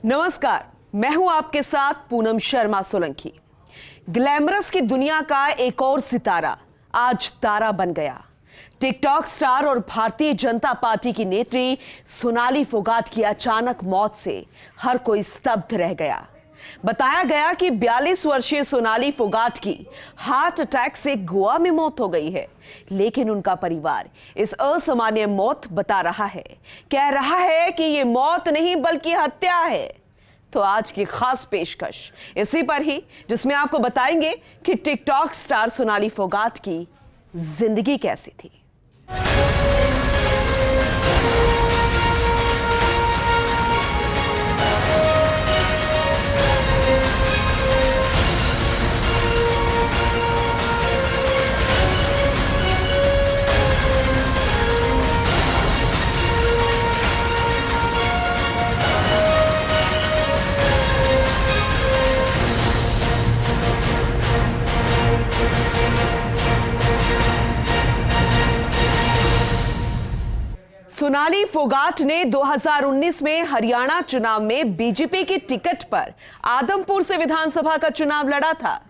नमस्कार, मैं हूं आपके साथ पूनम शर्मा सोलंकी। ग्लैमरस की दुनिया का एक और सितारा आज तारा बन गया। टिकटॉक स्टार और भारतीय जनता पार्टी की नेत्री सोनाली फोगाट की अचानक मौत से हर कोई स्तब्ध रह गया। बताया गया कि 42 वर्षीय सोनाली फोगाट की हार्ट अटैक से गोवा में मौत हो गई है, लेकिन उनका परिवार इस असामान्य मौत बता रहा है, कह रहा है कि ये मौत नहीं बल्कि हत्या है। तो आज की खास पेशकश इसी पर ही, जिसमें आपको बताएंगे कि टिकटॉक स्टार सोनाली फोगाट की जिंदगी कैसी थी। सोनाली फोगाट ने 2019 में हरियाणा चुनाव में बीजेपी की टिकट पर आदमपुर से विधानसभा का चुनाव लड़ा था।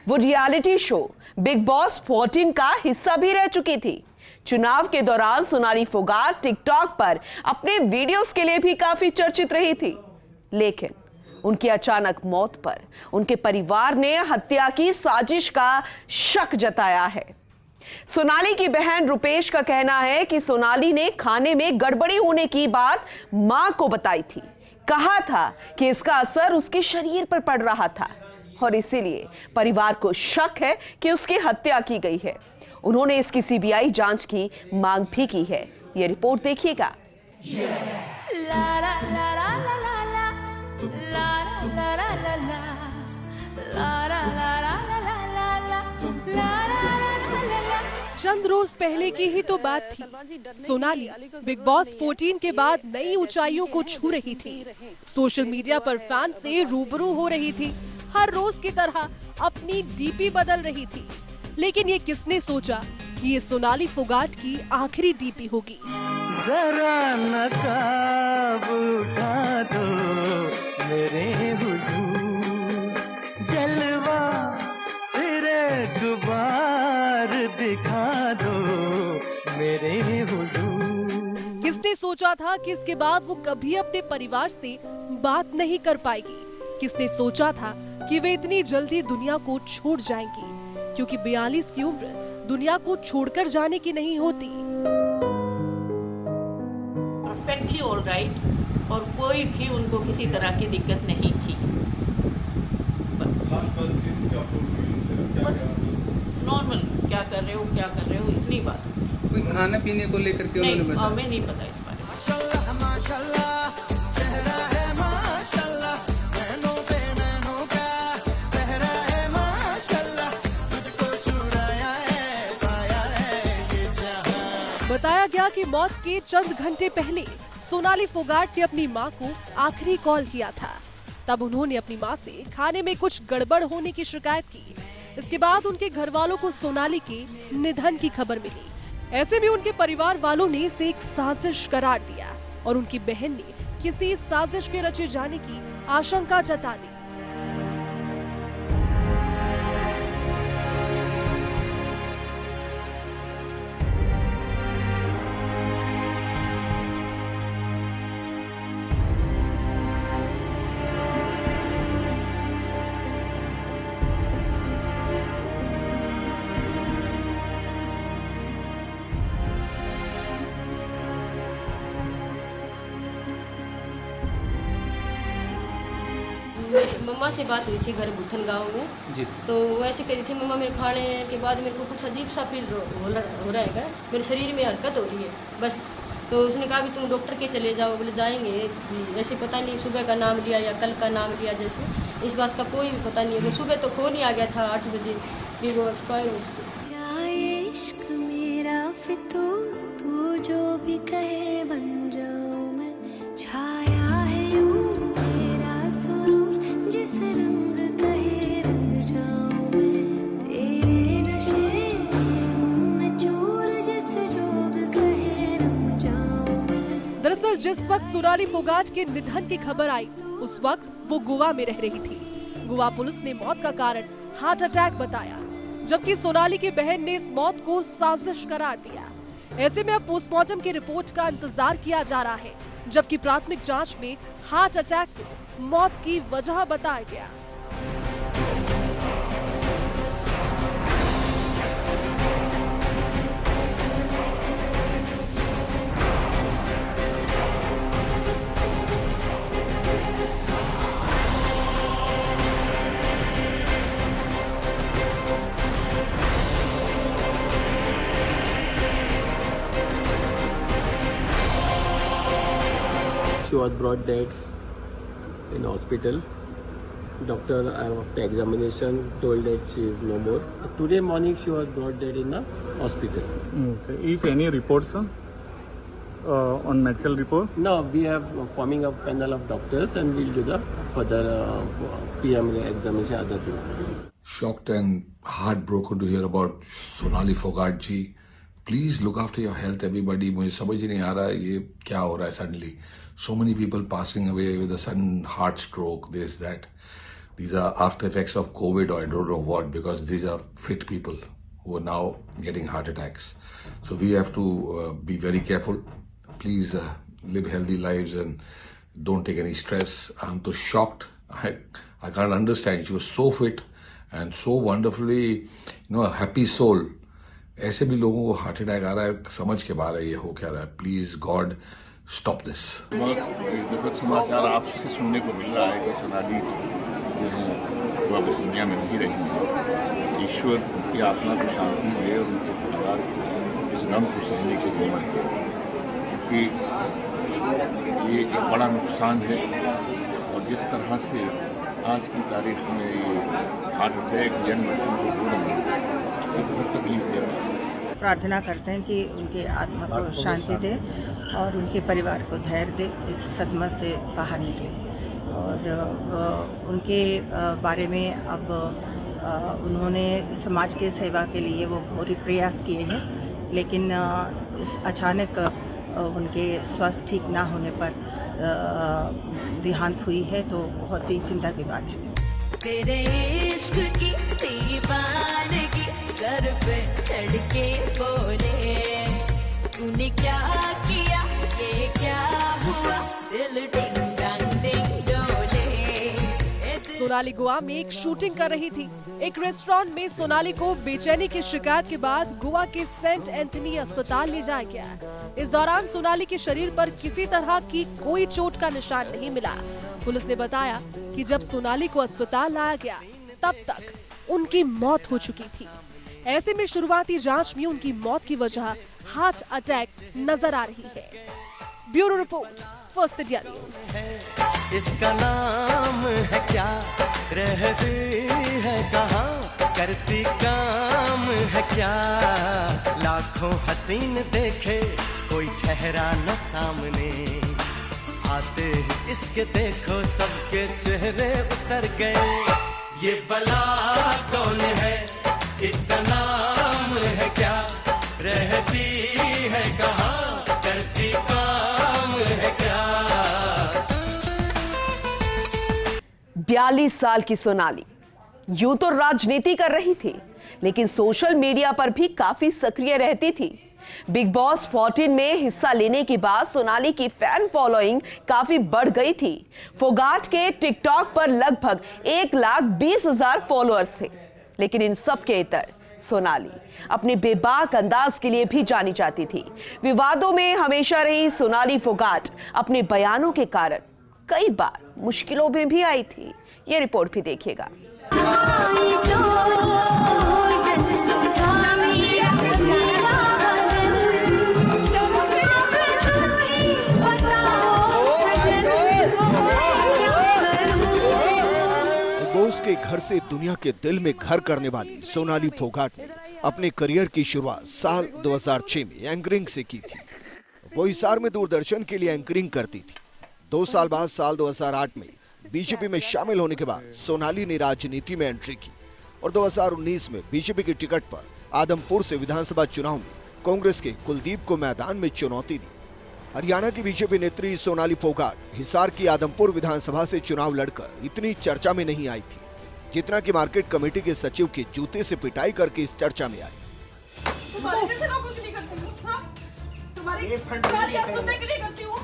वो रियलिटी शो बिग बॉस 14 का हिस्सा भी रह चुकी थी। चुनाव के दौरान सोनाली फोगाट टिकटॉक पर अपने वीडियोस के लिए भी काफी चर्चित रही थी, लेकिन उनकी अचानक मौत पर उनके परिवार ने हत्या की साजिश का शक जताया है। सोनाली की बहन रुपेश का कहना है कि सोनाली ने खाने में गड़बड़ी होने की बात मां को बताई थी। कहा था कि इसका असर उसके शरीर पर पड़ रहा था और इसीलिए परिवार को शक है कि उसकी हत्या की गई है। उन्होंने इसकी सीबीआई जांच की मांग भी की है। यह रिपोर्ट देखिएगा। चंद रोज पहले की ही तो बात थी। सोनाली बिग बॉस 14 के बाद नई ऊंचाइयों को छू रही थी। सोशल मीडिया पर फैन से रूबरू हो रही थी। हर रोज की तरह अपनी डीपी बदल रही थी। लेकिन ये किसने सोचा कि ये सोनाली फोगाट की आखिरी डीपी होगी। जरा नकाब उठा दो मेरे हुजूर, जलवा तेरे गुबार दिखा दो मेरे हुजूर। किसने सोचा था कि इसके बाद वो कभी अपने परिवार से बात नहीं कर पाएगी। किसने सोचा था कि वे इतनी जल्दी दुनिया को छोड़ जाएंगी, क्योंकि 42 की उम्र दुनिया को छोड़कर जाने की नहीं होती। परफेक्टली ऑल राइट, और कोई भी उनको किसी तरह की दिक्कत नहीं थी। बस नॉर्मल क्या कर रहे हो इतनी बात। कोई खाने पीने को लेकर के नहीं, हमें नहीं पता इस बारे में। माशाल्लाह माशाल्लाह चेहरा है माशाल्लाह, नैनों पे नैनों का पहरा है माशाल्लाह, तुझको चुराया है पाया है ये जहां। बताया गया कि मौत के चंद घंटे पहले सोनाली फोगाट ने अपनी मां को आखिरी कॉल किया था। तब उन्होंने अपनी मां से खाने में कुछ गड़बड़ होने की शिकायत की। इसके बाद उनके घर वालों को सोनाली के निधन की खबर मिली। ऐसे में उनके परिवार वालों ने इसे एक साजिश करार दिया और उनकी बहन ने किसी साजिश के रचे जाने की आशंका जता दी। मम्मा से बात हुई थी घर बुथन गांव में जी। तो वो ऐसे करी थी, मम्मा मेरे खाने के बाद मेरे को कुछ अजीब सा फील हो रहा है, मेरे शरीर में हरकत हो रही है बस। तो उसने कहा कि तुम डॉक्टर के चले जाओ। बोले जाएंगे, ऐसे पता नहीं सुबह का नाम लिया या कल का नाम लिया, जैसे इस बात का कोई भी पता नहीं है। सुबह तो फोन ही आ गया था 8 बजे कि वो एक्सपायर हो चुकी। इश्क मेरा फितूर, तू जो भी कहे बन जाऊं मैं, छाया है यूं तेरा सुरूर, जिस रंग कहे रंग जाऊं मैं, तेरे नशे में हूं मैं चूर, जिस जोग कहे रंग जाऊं मैं। दरअसल जिस वक्त सोनाली फोगाट के निधन की खबर आई उस वक्त वो गोवा में रह रही थी। गोवा पुलिस ने मौत का कारण हार्ट अटैक बताया, जबकि सोनाली की बहन ने इस मौत को साजिश करार दिया। ऐसे में अब पोस्टमार्टम की रिपोर्ट का इंतजार किया जा रहा है, जबकि प्राथमिक जांच में हार्ट अटैक को मौत की वजह बताया गया। She was brought dead in hospital. Doctor after examination told that she is no more. Today morning she was brought dead in the hospital. Okay. If any reports on medical report? No, we have forming a panel of doctors and we'll do the further PM examination, other things. Shocked and heartbroken to hear about Sonali Fogart ji. Please look after your health, everybody. मुझे समझ नहीं आ रहा है ये क्या हो रहा है suddenly. So many people passing away with a sudden heart stroke, this, that. These are after effects of COVID or I don't know what, because these are fit people who are now getting heart attacks. So we have to be very careful. Please live healthy lives and don't take any stress. I'm so shocked. I can't understand. She was so fit and so wonderfully, a happy soul. ऐसे भी लोगों को heart attack आ रहा है, समझ के बाहर है ये हो क्या रहा है. Please God stop this. बहुत दुखद समाचार आपसे सुनने को मिल रहा है कि सोनाली जो है वो अब इस दुनिया में नहीं रही है. ईश्वर की आत्मा को शांति दे और उनके परिवार को इस गम को सहने की हिम्मत दे, क्योंकि ये एक बड़ा नुकसान है. और जिस तरह से आज की तारीख में ये हार्ट अटैक जन मृत्यु को ढूंढ ये बहुत तकलीफ दे रहा है. प्रार्थना करते हैं कि उनके आत्मा को शांति दे और उनके परिवार को धैर्य दे, इस सदमा से बाहर निकले. और उनके बारे में अब उन्होंने समाज के सेवा के लिए वो पूरी प्रयास किए हैं, लेकिन इस अचानक उनके स्वास्थ्य ठीक ना होने पर देहांत हुई है, तो बहुत ही चिंता की बात है. तेरे इश्क की दीवानगी सर पे चढ़ के बोले, तूने क्या किया, ये क्या हुआ, दिल डिंग डांग डिंग डोले. सोनाली गोवा में एक शूटिंग कर रही थी. एक रेस्टोरेंट में सोनाली को बेचैनी की शिकायत के बाद गोवा के सेंट एंथनी अस्पताल ले जाया गया. इस दौरान सोनाली के शरीर पर किसी तरह की कोई चोट का निशान नहीं मिला. पुलिस ने बताया कि जब सोनाली को अस्पताल लाया गया तब तक उनकी मौत हो चुकी थी. ऐसे में शुरुआती जांच में उनकी मौत की वजह हार्ट अटैक नजर आ रही है. Bureau report, first India news. इसका नाम है क्या, रहती है कहाँ, करती काम है क्या. लाखों हसीन देखे कोई ठहरा न सामने, आते ही इसके देखो सबके चेहरे उतर गए. ये बला कौन है, इसका नाम है क्या, रहती है कहाँ, करती काम है क्या. 42 साल की सोनाली यूं तो राजनीति कर रही थी, लेकिन सोशल मीडिया पर भी काफी सक्रिय रहती थी. बिग बॉस 14 में हिस्सा लेने के बाद सोनाली की फैन फॉलोइंग काफी बढ़ गई थी. फोगाट के टिकटॉक पर लगभग 1,20,000 फॉलोअर्स थे. लेकिन इन सब के इतर सोनाली अपने बेबाक अंदाज के लिए भी जानी जाती थी. विवादों में हमेशा रही सोनाली फोगाट अपने बयानों के कारण कई बार मुश्किलों में भी आई थी. ये रिपोर्ट भी देखिएगा. दोस्त के घर से दुनिया के दिल में घर करने वाली सोनाली फोगाट ने अपने करियर की शुरुआत साल 2006 में एंकरिंग से की थी. वो हिसार में दूरदर्शन के लिए एंकरिंग करती थी. 2 साल बाद साल 2008 में बीजेपी में शामिल होने के बाद सोनाली ने राजनीति में एंट्री की और 2019 में बीजेपी की टिकट पर आदमपुर से विधानसभा चुनाव में कांग्रेस के कुलदीप को मैदान में चुनौती दी. हरियाणा की बीजेपी नेत्री सोनाली फोगाट हिसार की आदमपुर विधानसभा से चुनाव लड़कर इतनी चर्चा में नहीं आई थी जितना कि मार्केट कमेटी के सचिव के जूते से पिटाई करके इस चर्चा में आई। तुम्हारी गालियां सुनने के लिए करती हूँ,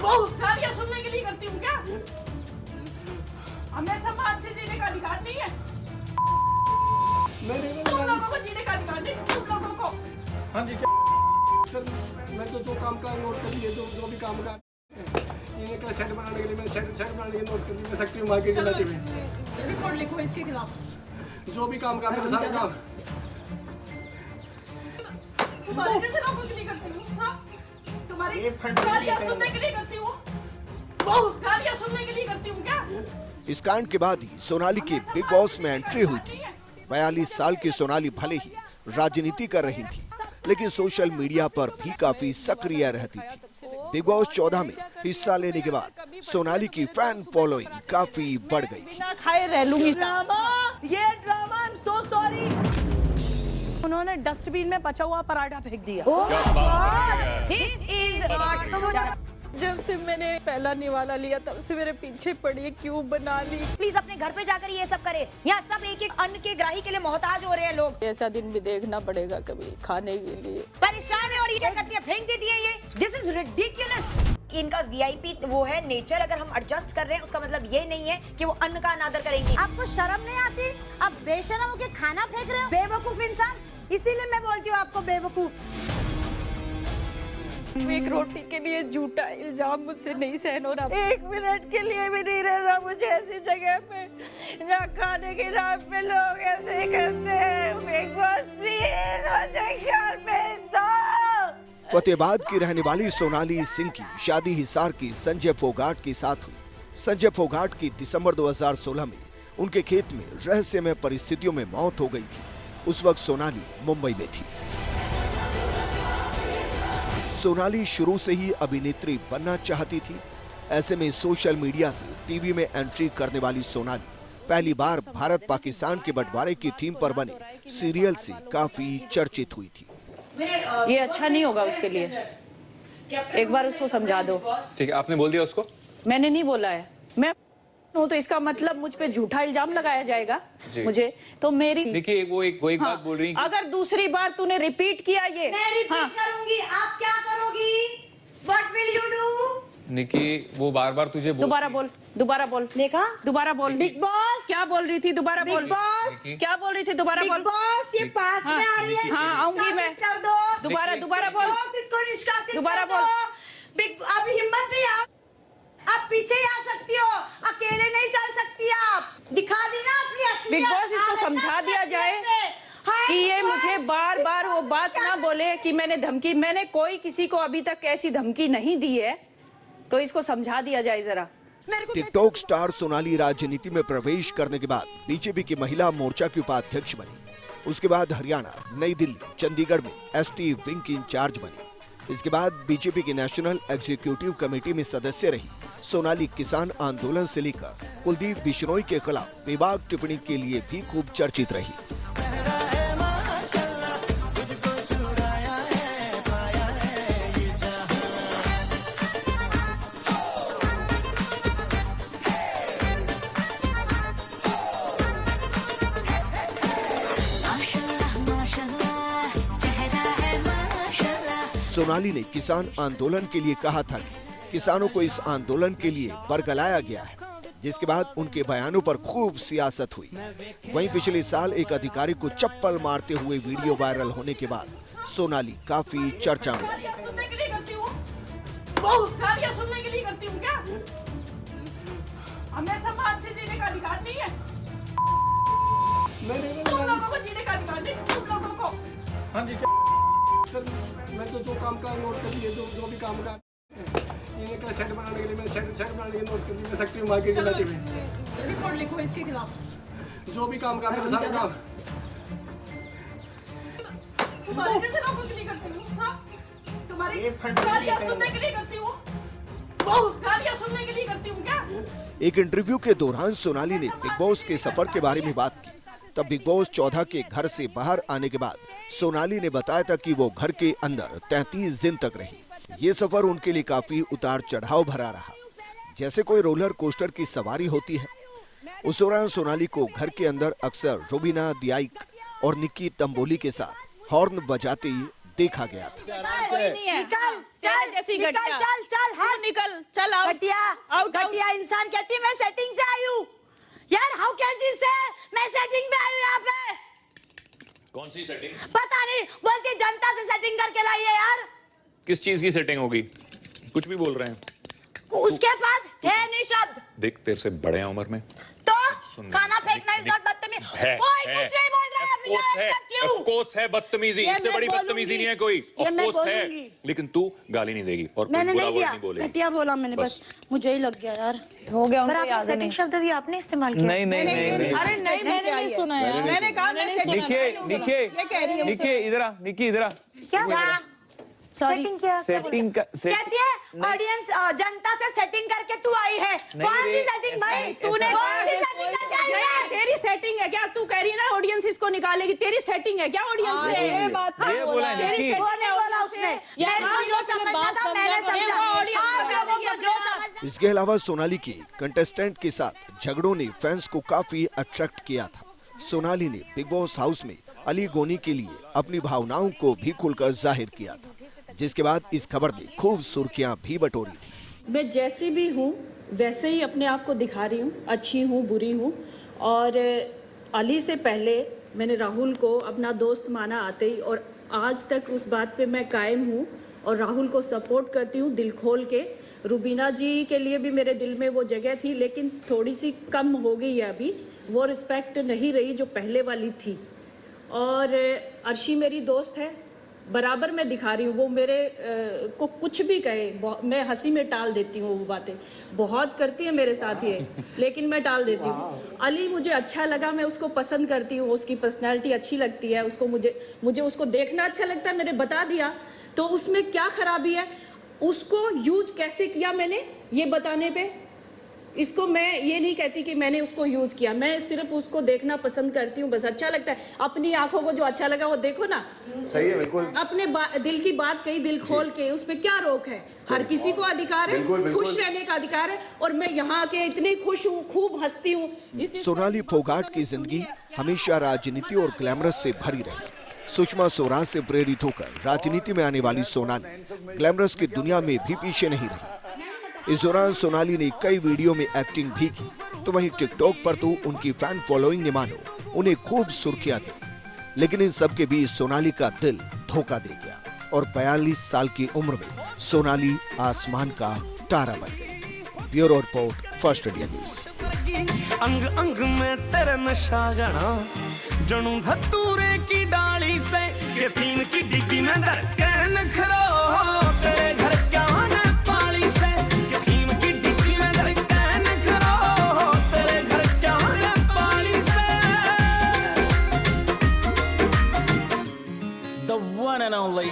बहुत गालियां सुनने के लिए करती हूँ क्या? हमें समाज से जीने का अधिकार नहीं है। तुम लोगों को जीने का अधिकार नहीं, तुम लोगों को। हाँ जी, सर मैं तो जो काम का नोट कर दिए, जो भी काम का इन्हें का सेट बनाने के लिए मैं सेट बनाने के नोट कर दिए, मैं सेक्रेटरी मार्केट जिलाते में रिपोर्ट लिखो इसके खिलाफ। जो भी काम का मेरे सारे काम तुम्हारे जैसे लोगों के लिए करती हूँ, हाँ? तुम्हारी गालियां सुनने के लिए करती हूँ, बहुत गालियां सुनने के लिए करती हूँ क्या? इस कांड के बाद ही सोनाली की बिग बॉस में एंट्री हुई थी। 42 साल की सोनाली भले ही राजनीति कर रही थी, लेकिन सोशल मीडिया पर भी काफी सक्रिय रहती थी। बिग बॉस 14 में हिस्सा लेने के बाद सोनाली की फैन फॉलोइंग काफी बढ़ गई थी। खाए रह लूंगी। ये drama, I am so sorry. उन्होंने डस्टबिन में पचा हुआ पराठा फेंक दिया। दिस इज जब से मैंने पहला निवाला लिया तब से मेरे पीछे पड़ी है, क्यों बना ली? प्लीज अपने घर पे जाकर ये सब करें। यहाँ सब एक एक अन्न के ग्राही के लिए मोहताज हो रहे हैं लोग। ऐसा दिन भी देखना पड़ेगा कभी खाने के लिए। परेशान है और ये करती है, फेंक देती है ये। This is ridiculous. इनका वीआईपी वो है नेचर। अगर हम एडजस्ट कर रहे हैं उसका मतलब ये नहीं है कि वो अन्न का अनादर करेंगी। आपको शर्म नहीं आती? आप बेशर्म होके खाना फेंक रहे हो, बेवकूफ इंसान। इसीलिए मैं बोलती हूँ आपको बेवकूफ। एक रोटी के लिए झूठा इल्जाम मुझसे नहीं सहन हो रहा। 1 मिनट के लिए भी नहीं रहना मुझे ऐसी जगह पे जहाँ खाने के नाम पे लोग ऐसे करते हैं। बिग बॉस प्लीज मुझे घर भेज दो। फतेहाबाद की रहने वाली सोनाली सिंह की शादी हिसार की संजय फोगाट के साथ हुई। संजय फोगाट की दिसंबर 2016 में उनके खेत में रहस्यमय परिस्थितियों में मौत हो गई थी। उस वक्त सोनाली मुंबई में थी। सोनाली शुरू से ही अभिनेत्री बनना चाहती थी। ऐसे में सोशल मीडिया से टीवी में एंट्री करने वाली सोनाली पहली बार भारत पाकिस्तान के बंटवारे की थीम पर बने सीरियल से काफी चर्चित हुई थी। ये अच्छा नहीं होगा उसके लिए, एक बार उसको समझा दो। ठीक है, आपने बोल दिया उसको? मैंने नहीं बोला है। मैं हूँ तो इसका मतलब मुझ पे झूठा इल्जाम लगाया जाएगा मुझे। तो मेरी देखिए वो एक बात बोल रही है। अगर दूसरी बार तूने रिपीट किया ये, मैं रिपीट करूंगी, आप क्या करोगी? What will you do? निकी वो बार-बार तुझे दोबारा बोल, दोबारा बोल। देखा? दोबारा बोल। बिग बॉस क्या बोल रही थी? दोबारा बोल। बिग बॉस क्या बोल रही थी? दोबारा बोल। बिग बॉस ये पास में आ रही है। हाँ आऊंगी मैं। दोबारा दोबारा बोल। इसको निष्कासित दोबारा बोल। बिग अब हिम्मत नहीं, आप पीछे ही आ सकती हो, अकेले नहीं चल सकती आप। दिखा दी ना अपनी असलियत। बिग बॉस इसको समझा दिया जाए कि ये मुझे बार बार वो बात ना बोले कि मैंने धमकी, मैंने कोई किसी को अभी तक ऐसी धमकी नहीं दी है, तो इसको समझा दिया जाए जरा। टिकटॉक स्टार सोनाली राजनीति में प्रवेश करने के बाद बीजेपी की महिला मोर्चा की उपाध्यक्ष बनी। उसके बाद हरियाणा, नई दिल्ली, चंडीगढ़ में एसटी विंग की इंचार्ज बनी। इसके बाद बीजेपी की नेशनल एग्जीक्यूटिव कमेटी में सदस्य रही। सोनाली किसान आंदोलन से लेकर कुलदीप बिश्नोई के खिलाफ बेबाक टिप्पणी के लिए भी खूब चर्चित रही। सोनाली ने किसान आंदोलन के लिए कहा था कि किसानों को इस आंदोलन के लिए बरगलाया गया है, जिसके बाद उनके बयानों पर खूब सियासत हुई। वहीं पिछले साल एक अधिकारी को चप्पल मारते हुए वीडियो वायरल होने के बाद सोनाली काफी चर्चा में आई। बहुत गालियां सुनने के लिए करती हूँ क्या? हमें समाज से जीने का अधिकार नहीं है। तुम लोगों को जीने का अधिकार नहीं, तुम लोगों को। हाँ जी, सर मैं तो जो काम का नोट कर दिए, जो भी काम का इन्हें का सेट बनाने के लिए मैं सेट बनाने के नोट कर दिए, मैं सेक्रेटरी मार्केट जिलाते में रिपोर्ट लिखो इसके खिलाफ। जो भी काम का मेरे सारे काम तुम्हारे जैसे लोगों के लिए करती हूँ, हाँ? तुम्हारी गालियां सुनने के लिए करती हूँ, बहुत गालियां सुनने के लिए करती हूँ क्या? एक इंटरव्यू के दौरान सोनाली ने बिग बॉस के सफर के बारे में बात की। तब बिग बॉस 14 के घर से बाहर आने के बाद सोनाली ने बताया था कि वो घर के अंदर 33 दिन तक रही। ये सफर उनके लिए काफी उतार चढ़ाव भरा रहा, जैसे कोई रोलर कोस्टर की सवारी होती है। उस दौरान सोनाली को घर के अंदर अक्सर रूबीना दियाइक और निक्की तंबोली के साथ हॉर्न बजाते ही देखा गया था। निकल चल जैसी निकल चल चल हाँ निकल चल घटिया इंसान कहती मैं सेटिंग से आई हूँ यार। हाउ कैन शी से मैं सेटिंग में आई हूँ यहाँ पे। कौन सी सेटिंग? पता नहीं, बोलती जनता से सेटिंग करके लाई है यार। किस चीज की सेटिंग होगी? कुछ भी बोल रहे हैं। उसके पास है नहीं शब्द। देख तेरे से बड़े हैं उम्र में तो खाना फेंकना इस बात बदतमीज कोई कुछ नहीं बोल रहा है। ऑफ कोर्स है बदतमीजी, इससे बड़ी बदतमीजी नहीं है कोई। ऑफ कोर्स है, लेकिन तू गाली नहीं देगी और मैंने बुरा नहीं वर्ड दिया, नहीं बोलेगी। घटिया बोला मैंने, बस मुझे ही लग गया यार। हो गया पर उनको आपने याद सेटिंग नहीं। शब्द भी आपने इस्तेमाल किया? नहीं नहीं नहीं अरे नहीं मैंने नहीं सुना यार। मैंने कहा निके इधर आ, निकी इधर आ। क्या सेटिंग क्या सेटिंग का कहती है ऑडियंस जनता से सेटिंग करके तू आई है। कौन सी सेटिंग भाई? तूने कौन सी सेटिंग करके आई है? तेरी सेटिंग है क्या? तू कह रही है ना ऑडियंस इसको निकालेगी, तेरी सेटिंग है क्या ऑडियंस से? ये बात ये बोला है तेरी निकी। वो नहीं बोला उसने। यार जो समझा था मैंने समझा। आप लोगों को जो समझ। इसके अलावा सोनाली की कंटेस्टेंट के साथ झगड़ों ने फैंस को काफी अट्रैक्ट किया था। सोनाली ने बिग बॉस हाउस में अली गोनी के लिए अपनी भावनाओं को भी खुलकर जाहिर किया था, जिसके बाद इस खबर ने खूब सुर्खियां भी बटोरी थी। मैं जैसी भी हूँ वैसे ही अपने आप को दिखा रही हूँ, अच्छी हूँ बुरी हूँ। और अली से पहले मैंने राहुल को अपना दोस्त माना आते ही, और आज तक उस बात पे मैं कायम हूँ और राहुल को सपोर्ट करती हूँ दिल खोल के। रूबीना जी के लिए भी मेरे दिल में वो जगह थी, लेकिन थोड़ी सी कम हो गई है अभी, वो रिस्पेक्ट नहीं रही जो पहले वाली थी। और अर्शी मेरी दोस्त है, बराबर मैं दिखा रही हूँ। वो मेरे को कुछ भी कहे मैं हंसी में टाल देती हूँ, वो बातें बहुत करती है मेरे साथ ये, लेकिन मैं टाल देती हूँ। अली मुझे अच्छा लगा, मैं उसको पसंद करती हूँ, उसकी पर्सनैलिटी अच्छी लगती है, उसको मुझे उसको देखना अच्छा लगता है, मैंने बता दिया। तो उसमें क्या खराबी है? उसको यूज कैसे किया मैंने ये बताने पे, इसको मैं ये नहीं कहती कि मैंने उसको यूज किया, मैं सिर्फ उसको देखना पसंद करती हूँ, बस अच्छा लगता है। अपनी आंखों को जो अच्छा लगा वो देखो ना। सही है, बिल्कुल। अपने दिल की बात कही दिल खोल के, उसमें क्या रोक है? हर किसी को अधिकार है, खुश रहने का अधिकार है, और मैं यहाँ के इतनी खुश हूँ, खूब हंसती हूँ। सोनाली फोगाट की जिंदगी हमेशा राजनीति और ग्लैमरस से भरी रही। सुषमा स्वराज से प्रेरित होकर राजनीति में आने वाली सोनाली ग्लैमरस की दुनिया में भी पीछे नहीं रही। इस दौरान सोनाली ने कई वीडियो में एक्टिंग भी की, तो वहीं टिकटॉक पर तो उनकी फैन फॉलोइंग ने मानो उन्हें खूब सुर्खियां दी। लेकिन इन सब के बीच सोनाली का दिल धोखा दे गया और 42 साल की उम्र में सोनाली आसमान का तारा बन गई। Bureau report, first India news. अंग अंग में तेरे नशा गना, जनू धतूरे की डाली से ये फीम की डिग्गी में धड़कन खरो, तेरे घर क्या न पाली से ये फीम की डिग्गी में धड़कन खरो, तेरे घर क्या न पाली से। The one and only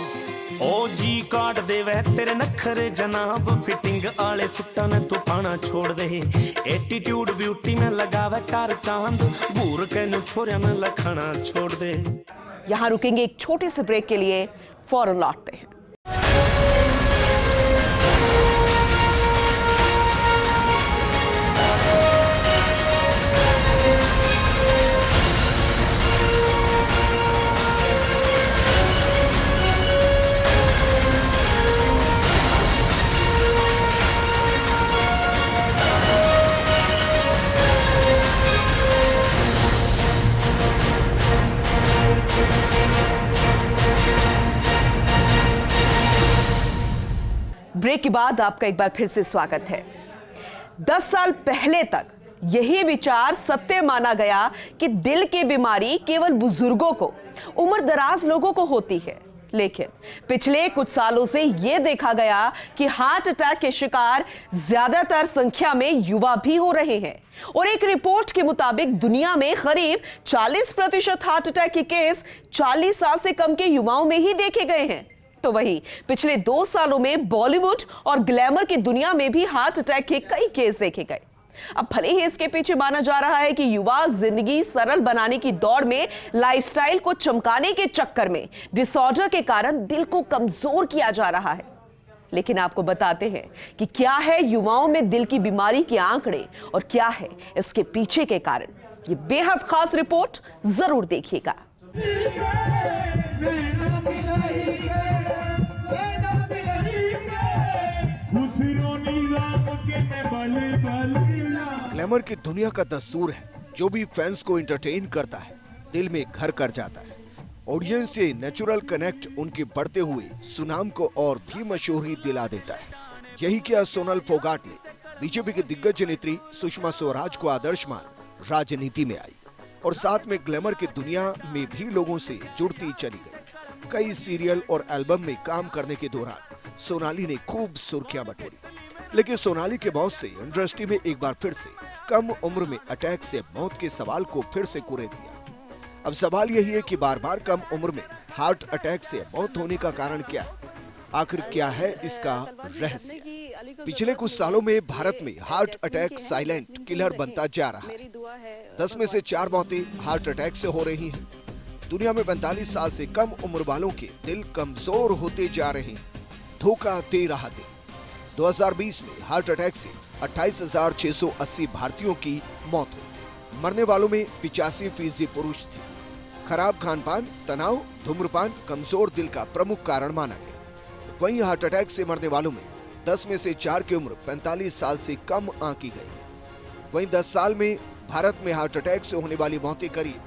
ओ जी काट दे वह तेरे नखरे जनाब, फिटिंग आले सुट्टा ने तू पाना छोड़ दे, एटीट्यूड ब्यूटी में लगावे चार चांद, बूर के नु छोरिया में लखना छोड़ दे। यहां रुकेंगे एक छोटे से ब्रेक के लिए, फौरन लौटते हैं। ब्रेक के बाद आपका एक बार फिर से स्वागत है। 10 साल पहले तक यही विचार सत्य माना गया कि दिल की बीमारी केवल बुजुर्गों को, उम्र दराज लोगों को होती है। लेकिन पिछले कुछ सालों से यह देखा गया कि हार्ट अटैक के शिकार ज्यादातर संख्या में युवा भी हो रहे हैं। और एक रिपोर्ट के मुताबिक दुनिया में करीब 40% हार्ट अटैक के केस 40 साल से कम के युवाओं में ही देखे गए हैं। तो वहीं पिछले 2 सालों में बॉलीवुड और ग्लैमर की दुनिया में भी हार्ट अटैक के कई केस देखे गए। अब भले ही इसके पीछे माना जा रहा है कि युवा जिंदगी सरल बनाने की दौड़ में लाइफस्टाइल को चमकाने के चक्कर में डिसऑर्डर के कारण दिल को कमजोर किया जा रहा है, लेकिन आपको बताते हैं कि क्या है युवाओं में दिल की बीमारी के आंकड़े और क्या है इसके पीछे के कारण। ये बेहद खास रिपोर्ट जरूर देखिएगा। ग्लैमर की दुनिया का दस्तूर है, जो भी फैंस को एंटरटेन करता है दिल में घर कर जाता है। ऑडियंस से नेचुरल कनेक्ट उनके बढ़ते हुए सुनाम को और भी मशहूरी दिला देता है। यही किया सोनल फोगाट ने। बीजेपी की दिग्गज नेत्री सुषमा स्वराज को आदर्श मान राजनीति में आई और साथ में ग्लैमर की दुनिया में भी लोगों से जुड़ती चली गई। कई सीरियल और एल्बम में काम करने के दौरान सोनाली ने खूब सुर्खियां बटोरी, लेकिन सोनाली के मौत से इंडस्ट्री में एक बार फिर से कम उम्र में अटैक से मौत के सवाल को फिर से कुरे दिया। अब सवाल यही है कि बार बार कम उम्र में हार्ट अटैक से मौत होने का कारण क्या है? आखिर क्या है इसका रहस्य? पिछले कुछ सालों में भारत में हार्ट अटैक साइलेंट किलर बनता जा रहा है। 10 में से 4 मौतें हार्ट अटैक से हो रही हैं। दुनिया में 45 साल से कम उम्र वालों के दिल कमजोर होते जा रहे हैं। धोखा दे रहा दिल। 2020 में हार्ट अटैक से 28,680 भारतीयों की मौत हुई। मरने वालों में 85% पुरुष थे। खराब खान पान, तनाव, धूम्रपान कमजोर दिल का प्रमुख कारण माना गया। वहीं हार्ट अटैक से मरने वालों में 10 में से 4 की उम्र 45 साल से कम आंकी गई। वहीं 10 साल में भारत में हार्ट अटैक से होने वाली मौतें करीब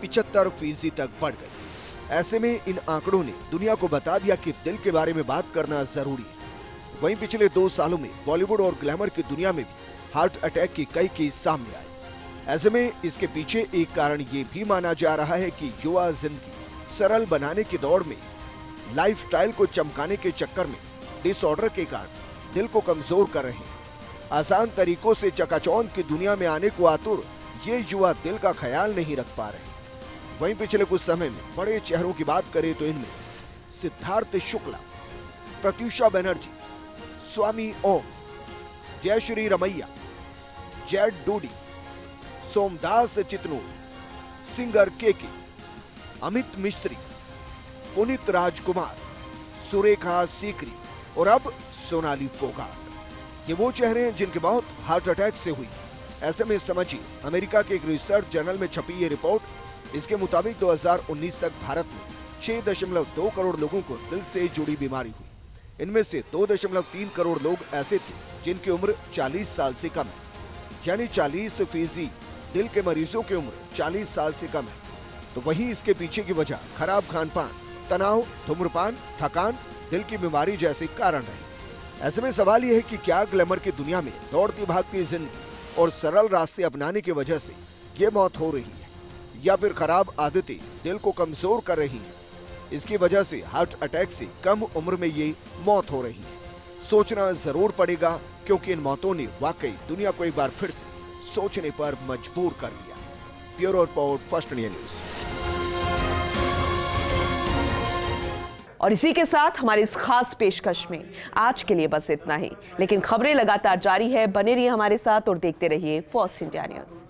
75% तक बढ़ गई। ऐसे में इन आंकड़ों ने दुनिया को बता दिया कि दिल के बारे में बात करना जरूरी है। वहीं पिछले 2 सालों में बॉलीवुड और ग्लैमर की दुनिया में भी हार्ट अटैक की कई केस सामने आए। ऐसे में इसके पीछे एक कारण ये भी माना जा रहा है कि युवा जिंदगी सरल बनाने की दौड़ में लाइफस्टाइल को चमकाने के चक्कर में डिसऑर्डर के कारण दिल को कमजोर कर रहे हैं। आसान तरीकों से चकाचौंध की दुनिया में आने को आतुर ये युवा दिल का ख्याल नहीं रख पा रहे। वहीं पिछले कुछ समय में बड़े चेहरों की बात करें तो इनमें सिद्धार्थ शुक्ला, प्रत्युषा बनर्जी, स्वामी ओम, जयश्री रमैया, जैड डूडी, सोमदास चितनूर, सिंगर केके, अमित मिस्त्री, पुनीत राजकुमार, सुरेखा सीकरी और अब सोनाली फोगाट। ये वो चेहरे हैं जिनकी मौत हार्ट अटैक से हुई। ऐसे में समझिए, अमेरिका के एक रिसर्च जर्नल में छपी ये रिपोर्ट, इसके मुताबिक 2019 तक भारत में 6.2 करोड़ लोगों को दिल से जुड़ी बीमारी हुई। इनमें से 2.3 करोड़ लोग ऐसे थे जिनकी उम्र 40 साल से कम है, यानी 40% दिल के मरीजों की उम्र 40 साल से कम है। तो वहीं इसके पीछे की वजह खराब खान पान, तनाव, धूम्रपान, थकान, दिल की बीमारी जैसे कारण रहे। ऐसे में सवाल यह है कि क्या ग्लैमर की दुनिया में दौड़ती भागती जिंदगी और सरल रास्ते अपनाने की वजह से ये मौत हो रही है, या फिर खराब आदतें दिल को कमजोर कर रही हैं? इसकी वजह से हार्ट अटैक से कम उम्र में ये मौत हो रही है। सोचना जरूर पड़ेगा, क्योंकि इन मौतों ने वाकई दुनिया को एक बार फिर से सोचने पर मजबूर कर दिया। Bureau report, first India news. और इसी के साथ हमारी इस खास पेशकश में आज के लिए बस इतना ही, लेकिन खबरें लगातार जारी है। बने रहिए हमारे साथ और देखते रहिए फर्स्ट इंडिया न्यूज।